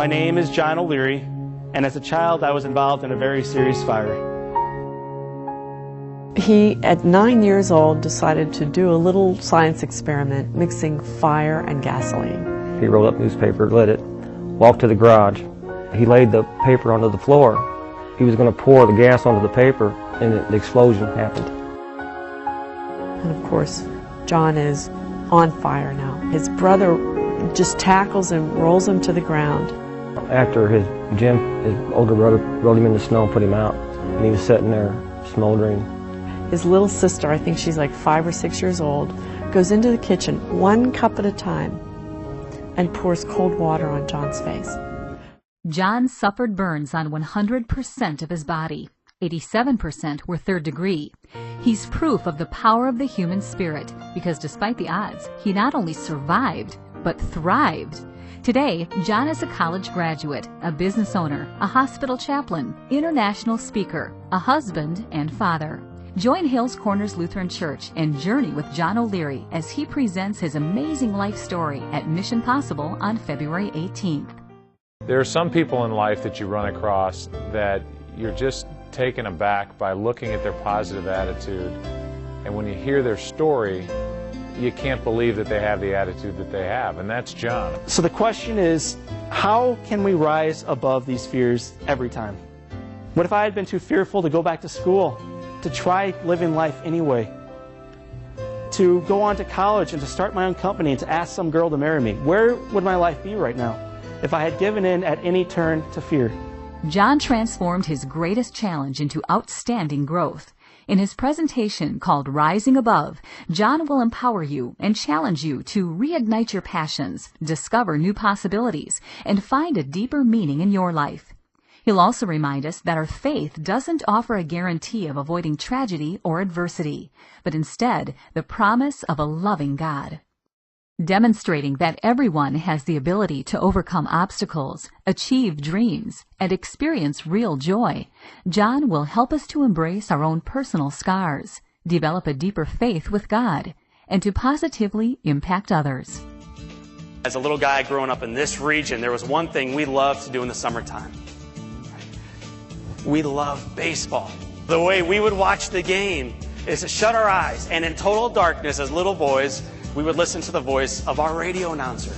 My name is John O'Leary, and as a child I was involved in a very serious fire. He, at 9 years old, decided to do a little science experiment mixing fire and gasoline. He rolled up newspaper, lit it, walked to the garage. He laid the paper onto the floor. He was going to pour the gas onto the paper, and the explosion happened. And of course, John is on fire now. His brother just tackles him, rolls him to the ground. After his older brother, rolled him in the snow and put him out, and he was sitting there smoldering. His little sister, I think she's like 5 or 6 years old, goes into the kitchen 1 cup at a time and pours cold water on John's face. John suffered burns on 100% of his body. 87% were 3rd degree. He's proof of the power of the human spirit because despite the odds, he not only survived, but thrived. Today, John is a college graduate, a business owner, a hospital chaplain, international speaker, a husband, and father. Join Hales Corners Lutheran Church and journey with John O'Leary as he presents his amazing life story at Mission Possible on February 18th. There are some people in life that you run across that you're just taken aback by looking at their positive attitude, and when you hear their story, you can't believe that they have the attitude that they have, and that's John. So the question is, how can we rise above these fears every time? What if I had been too fearful to go back to school, to try living life anyway, to go on to college and to start my own company and to ask some girl to marry me? Where would my life be right now if I had given in at any turn to fear? John transformed his greatest challenge into outstanding growth. In his presentation called Rising Above, John will empower you and challenge you to reignite your passions, discover new possibilities, and find a deeper meaning in your life. He'll also remind us that our faith doesn't offer a guarantee of avoiding tragedy or adversity, but instead the promise of a loving God. Demonstrating that everyone has the ability to overcome obstacles, achieve dreams, and experience real joy, John will help us to embrace our own personal scars, develop a deeper faith with God, and to positively impact others. As a little guy growing up in this region, there was one thing we loved to do in the summertime. We loved baseball. The way we would watch the game is to shut our eyes, and in total darkness as little boys, we would listen to the voice of our radio announcer,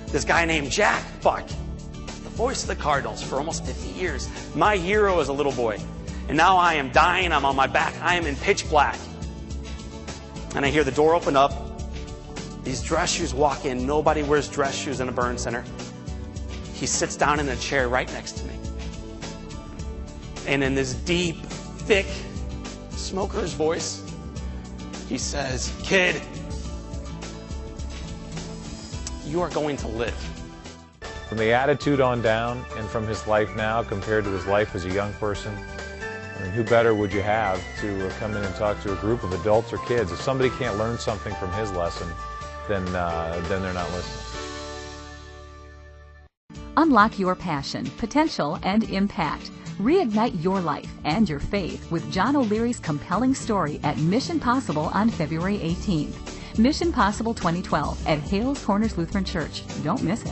this guy named Jack Buck, the voice of the Cardinals for almost 50 years. My hero as a little boy. And now I am dying, I'm on my back, I am in pitch black. And I hear the door open up, these dress shoes walk in, nobody wears dress shoes in a burn center. He sits down in a chair right next to me. And in this deep, thick, smoker's voice, he says, "Kid, you are going to live." From the attitude on down and from his life now compared to his life as a young person, I mean, who better would you have to come in and talk to a group of adults or kids? If somebody can't learn something from his lesson, then they're not listening. Unlock your passion, potential, and impact. Reignite your life and your faith with John O'Leary's compelling story at Mission Possible on February 18th. Mission Possible 2012 at Hales Corners Lutheran Church. Don't miss it.